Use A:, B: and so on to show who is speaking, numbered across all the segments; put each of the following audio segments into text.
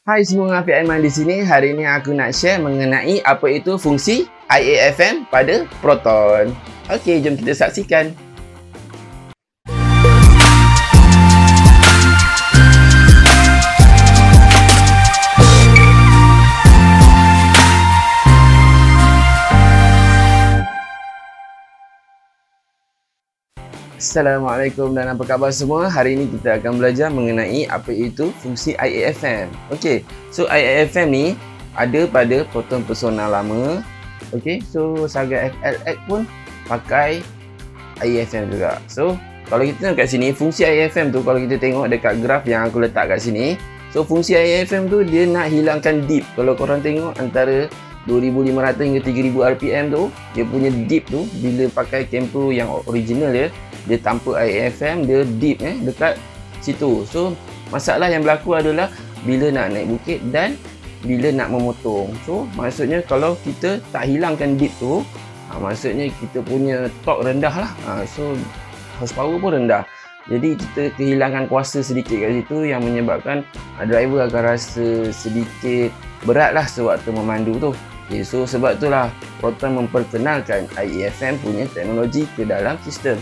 A: Hai semua, Afiq Aiman di sini. Hari ini aku nak share mengenai apa itu fungsi IAFM pada Proton. Okey, jom kita saksikan. Assalamualaikum dan apa khabar semua. Hari ini kita akan belajar mengenai apa itu fungsi IAFM. Okey, so IAFM ni ada pada Proton personal lama. Okey, so Saga FLX pun pakai IAFM juga. So kalau kita tengok kat sini, fungsi IAFM tu kalau kita tengok dekat graf yang aku letak kat sini, so fungsi IAFM tu dia nak hilangkan dip. Kalau korang tengok antara 2500 hingga 3000 RPM tu, dia punya dip tu bila pakai Kempo yang original dia tanpa IAFM, dia dip dekat situ. So masalah yang berlaku adalah bila nak naik bukit dan bila nak memotong. So maksudnya kalau kita tak hilangkan dip tu, maksudnya kita punya torque rendah lah. So horsepower pun rendah. Jadi kita kehilangan kuasa sedikit kat situ yang menyebabkan driver akan rasa sedikit berat lah sewaktu memandu tu. Okay, so sebab itulah Proton memperkenalkan IAFM punya teknologi ke dalam sistem.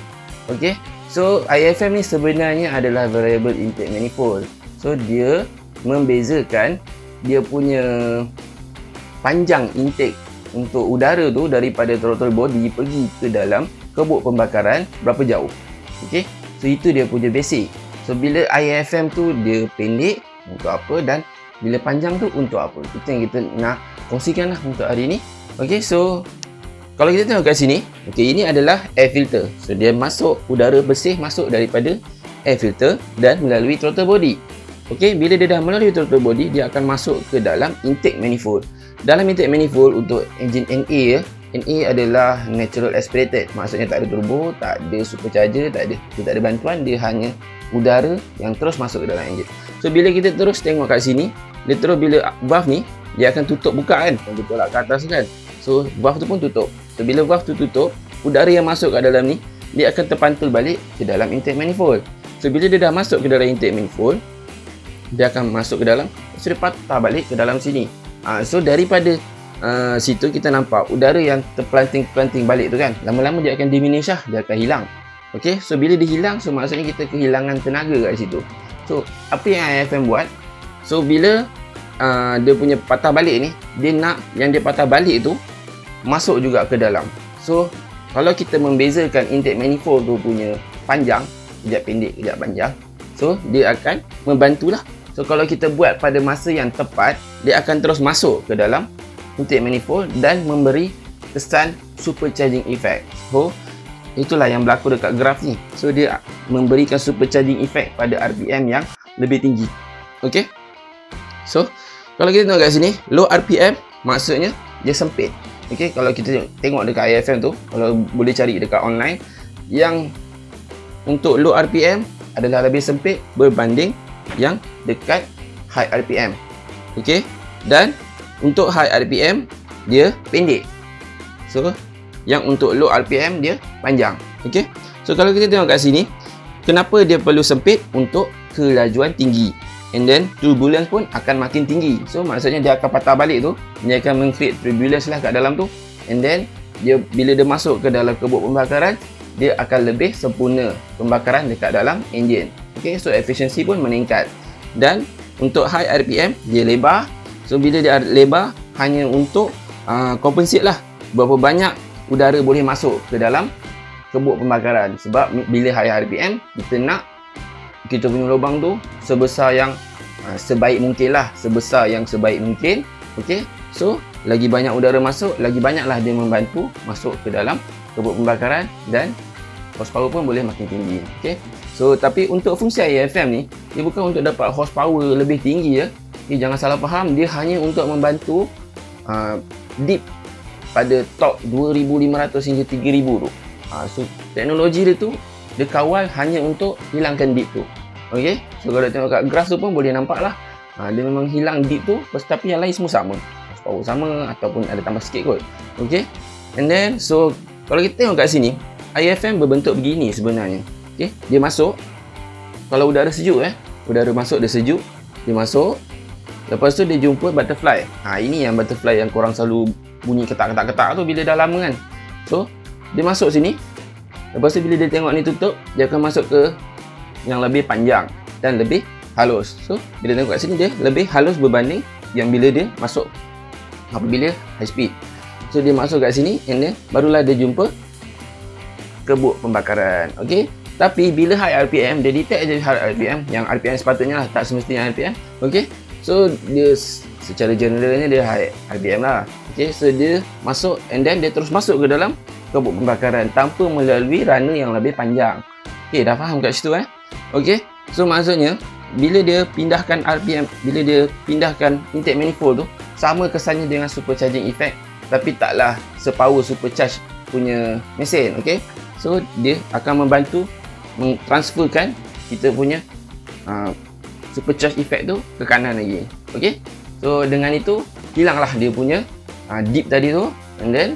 A: Okey, so IAFM ni sebenarnya adalah variable intake manifold. So dia membezakan dia punya panjang intake untuk udara tu daripada throttle body pergi ke dalam kebuk pembakaran berapa jauh. Okey, so itu dia punya basic. So bila IAFM tu dia pendek untuk apa dan bila panjang tu untuk apa, itu yang kita nak kongsikan lah untuk hari ni. Okey, so kalau kita tengok kat sini, okey, ini adalah air filter. So dia masuk udara bersih masuk daripada air filter dan melalui throttle body. Okey, bila dia dah melalui throttle body, dia akan masuk ke dalam intake manifold. Dalam intake manifold untuk enjin NA NA adalah natural aspirated. Maksudnya tak ada turbo, tak ada supercharger, tak ada bantuan, dia hanya udara yang terus masuk ke dalam enjin. So bila kita terus tengok kat sini, dia terus bila valve ni dia akan tutup buka kan, kita tolak ke atas kan. So valve tu pun tutup. So bila valve tu tutup, udara yang masuk kat dalam ni dia akan terpantul balik ke dalam intake manifold. So bila dia dah masuk ke dalam intake manifold, dia akan masuk ke dalam, so dia patah balik ke dalam sini. So daripada situ kita nampak udara yang terpelanting balik tu kan, lama-lama dia akan diminish lah, dia akan hilang. Okey, so bila dia hilang, so maksudnya kita kehilangan tenaga kat situ. So apa yang IAFM buat, so bila dia punya patah balik ni, dia nak yang dia patah balik tu masuk juga ke dalam. So kalau kita membezakan intake manifold tu punya panjang, kejap pendek kejap panjang, so dia akan membantulah. So kalau kita buat pada masa yang tepat, dia akan terus masuk ke dalam intake manifold dan memberi kesan supercharging effect. So itulah yang berlaku dekat graf ni. So dia memberikan supercharging effect pada RPM yang lebih tinggi. Okey, so kalau kita tengok kat sini, low RPM maksudnya dia sempit. Okey, kalau kita tengok dekat IAFM tu, kalau boleh cari dekat online, yang untuk low RPM adalah lebih sempit berbanding yang dekat high RPM. Okey, dan untuk high RPM dia pendek. So yang untuk low RPM dia panjang. Okey, so kalau kita tengok kat sini, kenapa dia perlu sempit? Untuk kelajuan tinggi. And then turbulence pun akan makin tinggi. So maksudnya dia akan patah balik tu, dia akan meng-create turbulence lah kat dalam tu. And then dia bila dia masuk ke dalam kebuk pembakaran, dia akan lebih sempurna pembakaran dekat dalam enjin. Okay, so efficiency pun meningkat. Dan untuk high RPM dia lebar. So bila dia lebar, hanya untuk compensate lah berapa banyak udara boleh masuk ke dalam kebuk pembakaran. Sebab bila high RPM, kita nak kita punya lubang tu sebesar yang sebaik mungkin lah, sebesar yang sebaik mungkin. Okey, so lagi banyak udara masuk, lagi banyaklah dia membantu masuk ke dalam kebuk pembakaran dan horsepower pun boleh makin tinggi. Okey, so tapi untuk fungsi IAFM ni, dia bukan untuk dapat horsepower lebih tinggi ya. Jangan salah faham, dia hanya untuk membantu dip pada torque 2500 hingga 3000 tu. So teknologi dia tu dia kawal hanya untuk hilangkan dip tu. Okey, so kalau tengok kat graf tu pun boleh nampak lah, dia memang hilang dip tu, tapi yang lain semua sama, power sama ataupun ada tambah sikit kot. Okey, and then so kalau kita tengok kat sini, IAFM berbentuk begini sebenarnya. Okey, dia masuk, kalau udara sejuk udara masuk dia sejuk, dia masuk, Lepas tu dia jumpa butterfly. Ini yang butterfly yang korang selalu bunyi ketak-ketak-ketak tu bila dah lama kan. So dia masuk sini. Lepas tu bila dia tengok ni tutup, dia akan masuk ke yang lebih panjang dan lebih halus. So bila tengok kat sini, dia lebih halus berbanding yang bila dia masuk apabila high speed. So dia masuk kat sini and then barulah dia jumpa kebuk pembakaran. Okey. Tapi bila high RPM, dia detect je high RPM, yang RPM sepatutnya lah, tak semestinya RPM. Okey. So dia secara generalnya dia high RPM lah. Okey. So dia masuk and then dia terus masuk ke dalam kebuk pembakaran tanpa melalui rana yang lebih panjang. Okey, dah faham kat situ Okey. So maksudnya bila dia pindahkan RPM, bila dia pindahkan intake manifold tu, sama kesannya dengan supercharging effect, tapi taklah sepower supercharge punya mesin. Okey. So dia akan membantu mentransferkan kita punya supercharge effect tu ke kanan lagi. Okey. So dengan itu hilanglah dia punya dip tadi tu, and then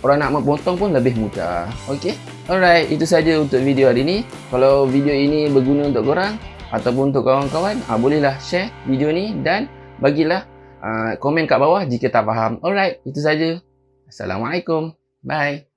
A: orang nak memotong pun lebih mudah. Okey. Alright, itu saja untuk video hari ini. Kalau video ini berguna untuk korang ataupun untuk kawan-kawan, bolehlah share video ni dan bagilah komen kat bawah jika tak faham. Alright, itu saja. Assalamualaikum. Bye.